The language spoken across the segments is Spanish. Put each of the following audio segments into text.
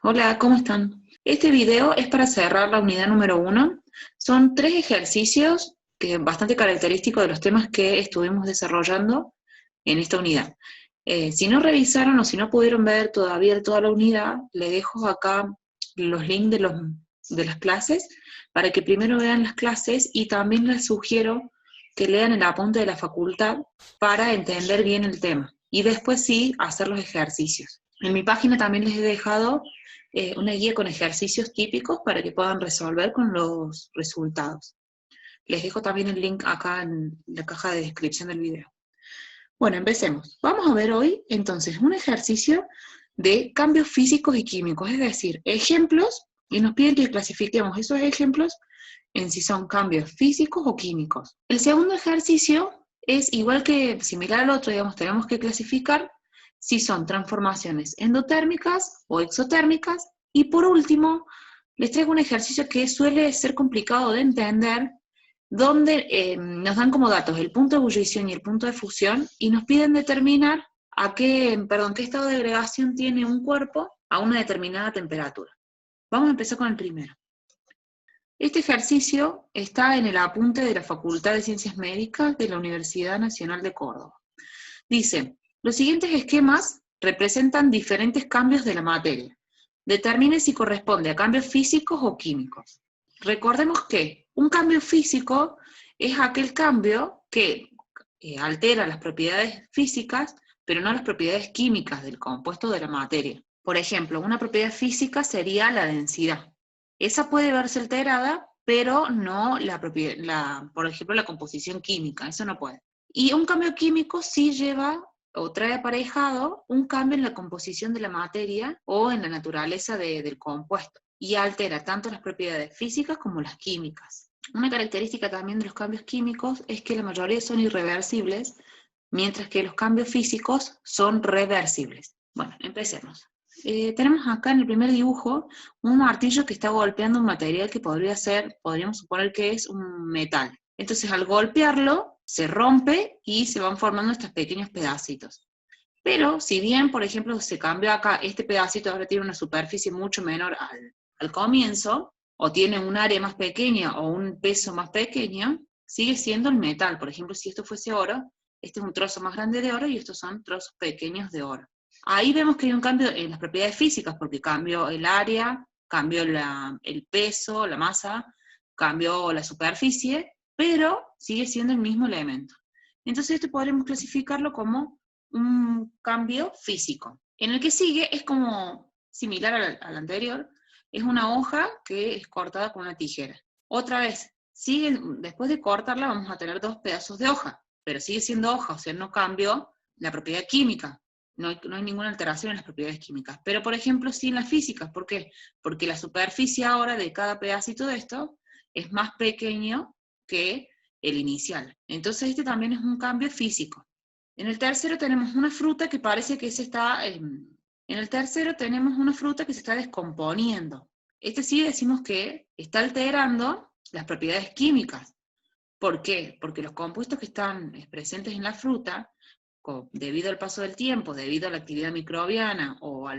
Hola, ¿cómo están? Este video es para cerrar la unidad número 1. Son 3 ejercicios que bastante característicos de los temas que estuvimos desarrollando en esta unidad. Si no revisaron o si no pudieron ver todavía toda la unidad, les dejo acá los links de las clases para que primero vean las clases y también les sugiero que lean el apunte de la facultad para entender bien el tema y después sí hacer los ejercicios. En mi página también les he dejado una guía con ejercicios típicos para que puedan resolver con los resultados. Les dejo también el link acá en la caja de descripción del video. Bueno, empecemos. Vamos a ver hoy, entonces, un ejercicio de cambios físicos y químicos, es decir, ejemplos, y nos piden que clasifiquemos esos ejemplos en si son cambios físicos o químicos. El segundo ejercicio es igual que similar al otro, digamos, tenemos que clasificar si son transformaciones endotérmicas o exotérmicas, y por último, les traigo un ejercicio que suele ser complicado de entender, donde nos dan como datos el punto de ebullición y el punto de fusión, y nos piden determinar qué estado de agregación tiene un cuerpo a una determinada temperatura. Vamos a empezar con el primero. Este ejercicio está en el apunte de la Facultad de Ciencias Médicas de la Universidad Nacional de Córdoba. Dice, los siguientes esquemas representan diferentes cambios de la materia. Determine si corresponde a cambios físicos o químicos. Recordemos que un cambio físico es aquel cambio que altera las propiedades físicas, pero no las propiedades químicas del compuesto de la materia. Por ejemplo, una propiedad física sería la densidad. Esa puede verse alterada, pero no por ejemplo, la composición química, eso no puede. Y un cambio químico sí lleva o trae aparejado un cambio en la composición de la materia o en la naturaleza del compuesto, y altera tanto las propiedades físicas como las químicas. Una característica también de los cambios químicos es que la mayoría son irreversibles, mientras que los cambios físicos son reversibles. Bueno, empecemos. Tenemos acá en el primer dibujo un martillo que está golpeando un material que podríamos suponer que es un metal. Entonces al golpearlo se rompe y se van formando estos pequeños pedacitos. Pero si bien, por ejemplo, se cambió acá, este pedacito ahora tiene una superficie mucho menor al comienzo, o tiene un área más pequeña o un peso más pequeño, sigue siendo el metal. Por ejemplo, si esto fuese oro, este es un trozo más grande de oro y estos son trozos pequeños de oro. Ahí vemos que hay un cambio en las propiedades físicas, porque cambió el área, cambió el peso, la masa, cambió la superficie, pero sigue siendo el mismo elemento. Entonces esto podremos clasificarlo como un cambio físico. En el que sigue es como similar al anterior, es una hoja que es cortada con una tijera. Otra vez, después de cortarla vamos a tener 2 pedazos de hoja, pero sigue siendo hoja, o sea, no cambió la propiedad química. No hay ninguna alteración en las propiedades químicas. Pero, por ejemplo, sí en las físicas. ¿Por qué? Porque la superficie ahora de cada pedacito de esto es más pequeño que el inicial. Entonces este también es un cambio físico. En el tercero tenemos una fruta que parece que tenemos una fruta que se está descomponiendo. Este sí decimos que está alterando las propiedades químicas. ¿Por qué? Porque los compuestos que están presentes en la fruta, debido al paso del tiempo, debido a la actividad microbiana o a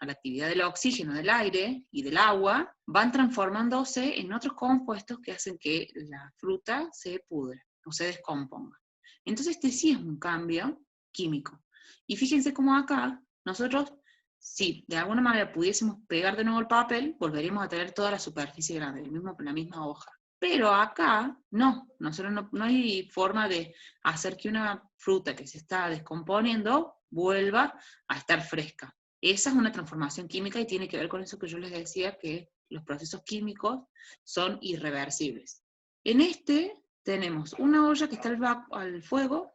la actividad del oxígeno, del aire y del agua, van transformándose en otros compuestos que hacen que la fruta se pudra o se descomponga. Entonces este sí es un cambio químico. Y fíjense cómo acá nosotros, si de alguna manera pudiésemos pegar de nuevo el papel, volveríamos a tener toda la superficie grande, la misma hoja. Pero acá nosotros no hay forma de hacer que una fruta que se está descomponiendo vuelva a estar fresca. Esa es una transformación química y tiene que ver con eso que yo les decía, que los procesos químicos son irreversibles. En este tenemos una olla que está al fuego,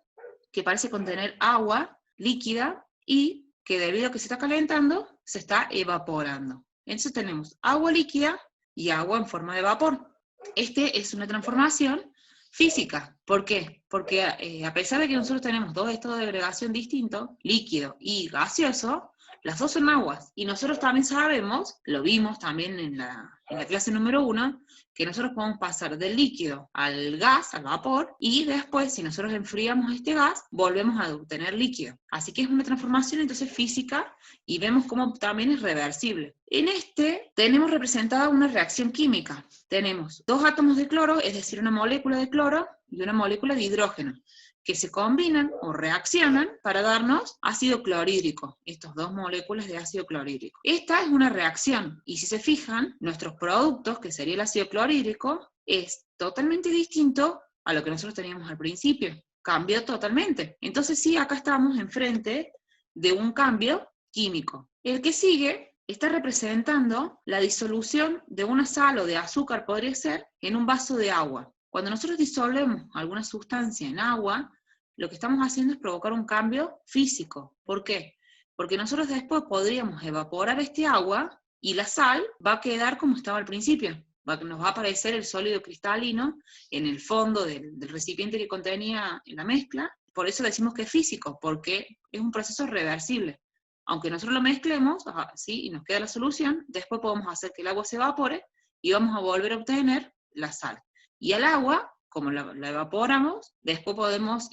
que parece contener agua líquida y que debido a que se está calentando, se está evaporando. Entonces tenemos agua líquida y agua en forma de vapor. Este es una transformación física. ¿Por qué? Porque a pesar de que nosotros tenemos 2 estados de agregación distintos, líquido y gaseoso, las 2 son aguas. Y nosotros también sabemos, lo vimos también en la clase número 1, que nosotros podemos pasar del líquido al gas, al vapor, y después, si nosotros enfriamos este gas, volvemos a obtener líquido. Así que es una transformación entonces física, y vemos cómo también es reversible. En este tenemos representada una reacción química. Tenemos dos átomos de cloro, es decir, una molécula de cloro y una molécula de hidrógeno, que se combinan o reaccionan para darnos ácido clorhídrico, estas dos moléculas de ácido clorhídrico. Esta es una reacción, y si se fijan, nuestros productos, que sería el ácido clorhídrico, es totalmente distinto a lo que nosotros teníamos al principio. Cambió totalmente. Entonces sí, acá estamos enfrente de un cambio químico. El que sigue está representando la disolución de una sal o de azúcar, podría ser, en un vaso de agua. Cuando nosotros disolvemos alguna sustancia en agua, lo que estamos haciendo es provocar un cambio físico. ¿Por qué? Porque nosotros después podríamos evaporar este agua y la sal va a quedar como estaba al principio. Nos va a aparecer el sólido cristalino en el fondo del recipiente que contenía la mezcla. Por eso decimos que es físico, porque es un proceso reversible. Aunque nosotros lo mezclemos, ¿sí? Y nos queda la solución, después podemos hacer que el agua se evapore y vamos a volver a obtener la sal. Y al agua, como la evaporamos, después podemos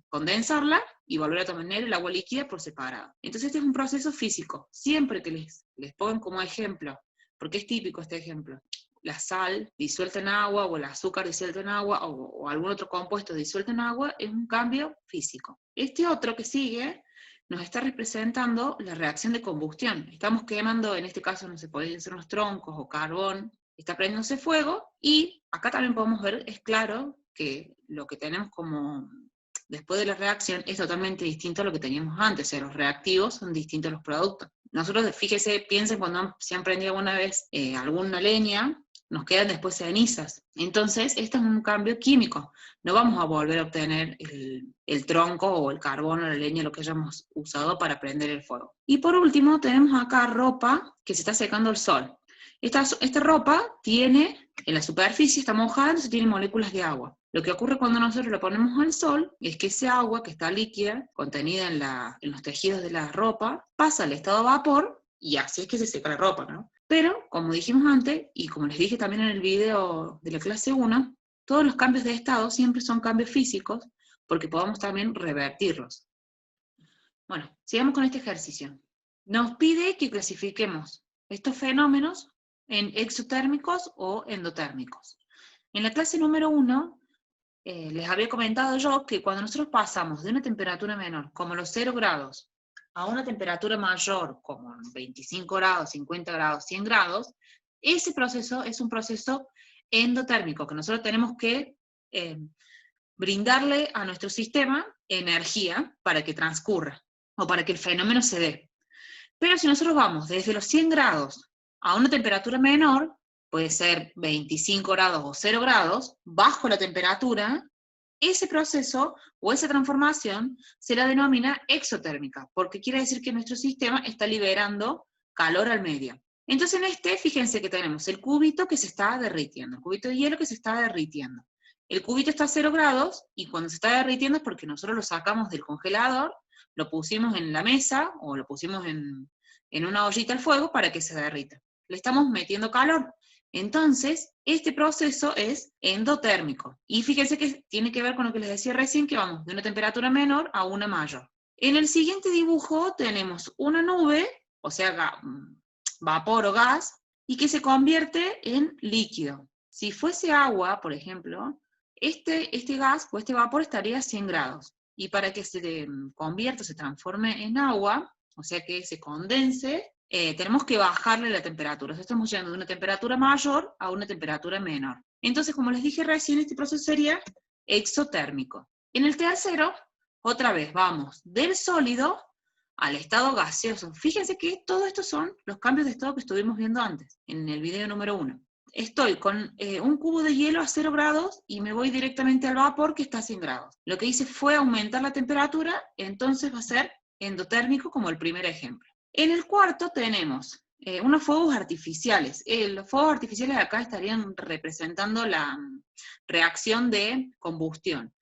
condensarla y volver a tener el agua líquida por separado. Entonces este es un proceso físico. Siempre que les pongan como ejemplo, porque es típico este ejemplo, la sal disuelta en agua, o el azúcar disuelto en agua, o algún otro compuesto disuelto en agua, es un cambio físico. Este otro que sigue nos está representando la reacción de combustión. Estamos quemando, en este caso no se pueden ser unos troncos o carbón, está prendiéndose fuego, y acá también podemos ver, es claro, que lo que tenemos como después de la reacción es totalmente distinto a lo que teníamos antes, o sea, los reactivos son distintos a los productos. Nosotros, fíjese, piensen cuando se han prendido alguna vez alguna leña, nos quedan después cenizas. Entonces, este es un cambio químico. No vamos a volver a obtener el tronco o el carbón o la leña, lo que hayamos usado para prender el fuego. Y por último, tenemos acá ropa que se está secando al sol. Esta ropa tiene, en la superficie está mojada, entonces tiene moléculas de agua. Lo que ocurre cuando nosotros lo ponemos al sol es que ese agua que está líquida, contenida en los tejidos de la ropa, pasa al estado de vapor, y así es que se seca la ropa, ¿no? Pero, como dijimos antes, y como les dije también en el video de la clase 1, todos los cambios de estado siempre son cambios físicos, porque podemos también revertirlos. Bueno, sigamos con este ejercicio. Nos pide que clasifiquemos estos fenómenos en exotérmicos o endotérmicos. En la clase número 1, les había comentado yo que cuando nosotros pasamos de una temperatura menor, como los 0 grados, a una temperatura mayor, como 25 grados, 50 grados, 100 grados, ese proceso es un proceso endotérmico, que nosotros tenemos que brindarle a nuestro sistema energía para que transcurra, o para que el fenómeno se dé. Pero si nosotros vamos desde los 100 grados a una temperatura menor, puede ser 25 grados o 0 grados, bajo la temperatura, ese proceso o esa transformación se la denomina exotérmica, porque quiere decir que nuestro sistema está liberando calor al medio. Entonces en este, fíjense que tenemos el cubito que se está derritiendo, el cubito de hielo que se está derritiendo. El cubito está a 0 grados, y cuando se está derritiendo es porque nosotros lo sacamos del congelador, lo pusimos en la mesa, o lo pusimos en una ollita al fuego para que se derrita. Le estamos metiendo calor. Entonces, este proceso es endotérmico. Y fíjense que tiene que ver con lo que les decía recién, que vamos de una temperatura menor a una mayor. En el siguiente dibujo tenemos una nube, o sea, vapor o gas, y que se convierte en líquido. Si fuese agua, por ejemplo, este gas o este vapor estaría a 100 grados. Y para que se convierta, se transforme en agua, o sea que se condense, tenemos que bajarle la temperatura. O sea, estamos yendo de una temperatura mayor a una temperatura menor. Entonces, como les dije recién, este proceso sería exotérmico. En el tercero, otra vez, vamos del sólido al estado gaseoso. Fíjense que todo esto son los cambios de estado que estuvimos viendo antes, en el video número 1. Estoy con un cubo de hielo a 0 grados y me voy directamente al vapor que está a 100 grados. Lo que hice fue aumentar la temperatura, entonces va a ser endotérmico como el primer ejemplo. En el cuarto tenemos unos fuegos artificiales. Los fuegos artificiales acá estarían representando la reacción de combustión.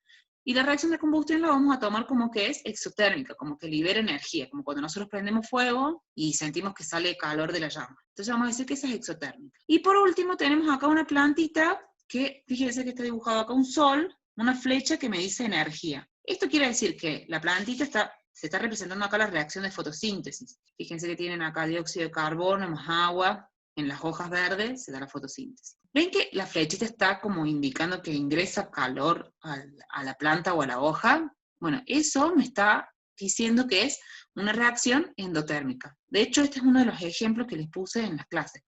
Y la reacción de combustión la vamos a tomar como que es exotérmica, como que libera energía, como cuando nosotros prendemos fuego y sentimos que sale calor de la llama. Entonces vamos a decir que esa es exotérmica. Y por último tenemos acá una plantita que, fíjense que está dibujado acá un sol, una flecha que me dice energía. Esto quiere decir que la plantita se está representando acá la reacción de fotosíntesis. Fíjense que tienen acá dióxido de carbono más agua, en las hojas verdes se da la fotosíntesis. ¿Ven que la flechita está como indicando que ingresa calor a la planta o a la hoja? Bueno, eso me está diciendo que es una reacción endotérmica. De hecho, este es uno de los ejemplos que les puse en las clases,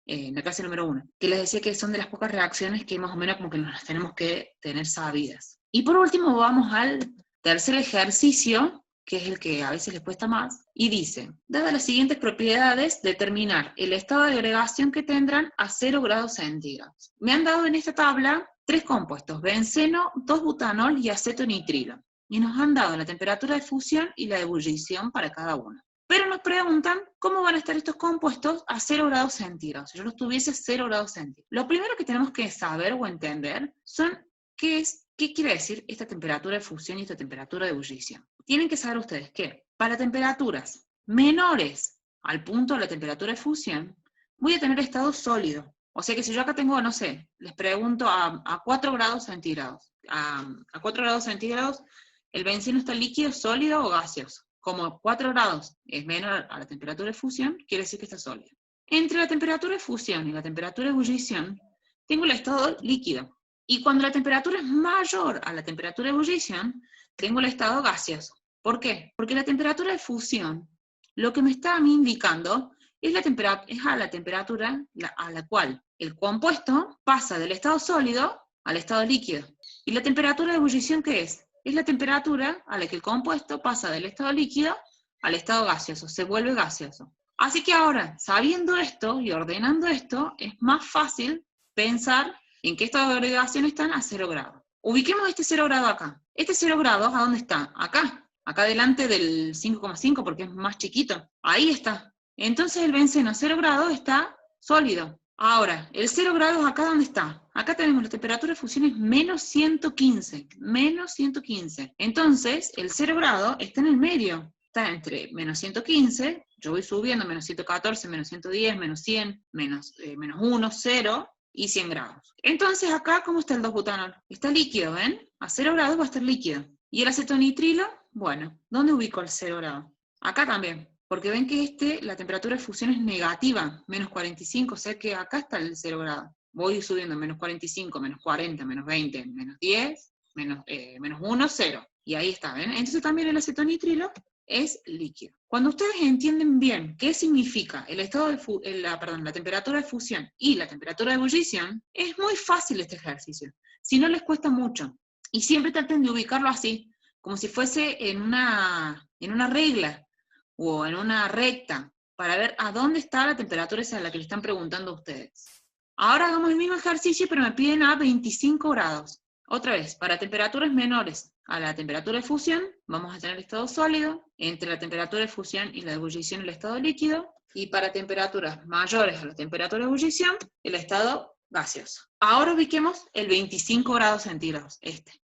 en la clase número 1, que les decía que son de las pocas reacciones que más o menos como que nos las tenemos que tener sabidas. Y por último vamos al tercer ejercicio, que es el que a veces les cuesta más, y dice, dadas las siguientes propiedades, determinar el estado de agregación que tendrán a 0 grados centígrados. Me han dado en esta tabla 3 compuestos, benceno, 2-butanol y acetonitrilo. Y nos han dado la temperatura de fusión y la de ebullición para cada uno. Pero nos preguntan cómo van a estar estos compuestos a 0 grados centígrados. Si yo los tuviese a 0 grados centígrados. Lo primero que tenemos que saber o entender son qué quiere decir esta temperatura de fusión y esta temperatura de ebullición. Tienen que saber ustedes que para temperaturas menores al punto de la temperatura de fusión, voy a tener estado sólido. O sea que si yo acá tengo, no sé, les pregunto a 4 grados centígrados. A 4 grados centígrados, ¿el benceno está líquido, sólido o gaseoso? Como 4 grados es menor a la temperatura de fusión, quiere decir que está sólido. Entre la temperatura de fusión y la temperatura de ebullición, tengo el estado líquido. Y cuando la temperatura es mayor a la temperatura de ebullición, tengo el estado gaseoso. ¿Por qué? Porque la temperatura de fusión, lo que me está a mí indicando, es a la temperatura a la cual el compuesto pasa del estado sólido al estado líquido. ¿Y la temperatura de ebullición qué es? Es la temperatura a la que el compuesto pasa del estado líquido al estado gaseoso, se vuelve gaseoso. Así que ahora, sabiendo esto y ordenando esto, es más fácil pensar en qué estado de agregación están a 0 grados. Ubiquemos este 0 grado acá. Este 0 grados, ¿a dónde está? Acá delante del 5,5 porque es más chiquito. Ahí está. Entonces el benceno a 0 grados está sólido. Ahora, el 0 grados acá ¿dónde está? Acá tenemos la temperatura de fusión es menos 115. Menos 115. Entonces, el 0 grado está en el medio. Está entre menos 115, yo voy subiendo, menos 114, menos 110, menos 100, menos 1, 0, y 100 grados. Entonces acá, ¿cómo está el 2-butanol? Está líquido, ¿ven? A 0 grados va a estar líquido. ¿Y el acetonitrilo? Bueno, ¿dónde ubico el 0 grado? Acá también, porque ven que la temperatura de fusión es negativa, menos 45, o sea que acá está el 0 grado. Voy subiendo, menos 45, menos 40, menos 20, menos 10, menos 1, 0. Y ahí está, ¿ven? Entonces también el acetonitrilo es líquido. Cuando ustedes entienden bien qué significa la temperatura de fusión y la temperatura de ebullición, es muy fácil este ejercicio. Si no les cuesta mucho. Y siempre traten de ubicarlo así, como si fuese en una regla o en una recta, para ver a dónde está la temperatura esa a la que le están preguntando a ustedes. Ahora hagamos el mismo ejercicio, pero me piden a 25 grados. Otra vez, para temperaturas menores a la temperatura de fusión, vamos a tener el estado sólido, entre la temperatura de fusión y la de ebullición el estado líquido, y para temperaturas mayores a la temperatura de ebullición, el estado gaseoso. Ahora ubiquemos el 25 grados centígrados,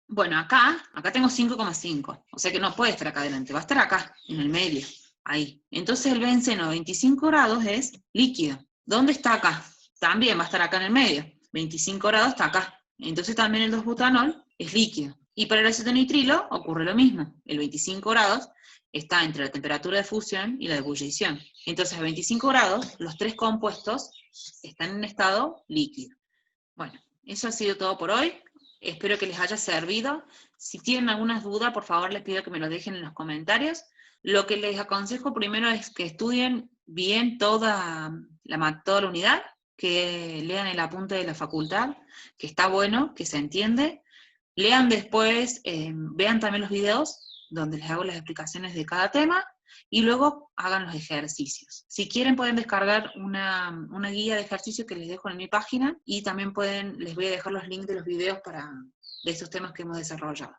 Bueno, acá tengo 5,5, o sea que no puede estar acá adelante, va a estar acá, en el medio, ahí. Entonces el benceno a 25 grados es líquido. ¿Dónde está acá? También va a estar acá en el medio, 25 grados está acá. Entonces también el 2-butanol es líquido. Y para el acetonitrilo ocurre lo mismo. El 25 grados está entre la temperatura de fusión y la de ebullición. Entonces a 25 grados los 3 compuestos están en estado líquido. Bueno, eso ha sido todo por hoy. Espero que les haya servido. Si tienen alguna duda, por favor les pido que me lo dejen en los comentarios. Lo que les aconsejo primero es que estudien bien toda la unidad, que lean el apunte de la facultad, que está bueno, que se entiende. Lean después, vean también los videos, donde les hago las explicaciones de cada tema, y luego hagan los ejercicios. Si quieren pueden descargar una guía de ejercicios que les dejo en mi página, y también les voy a dejar los links de los videos de estos temas que hemos desarrollado.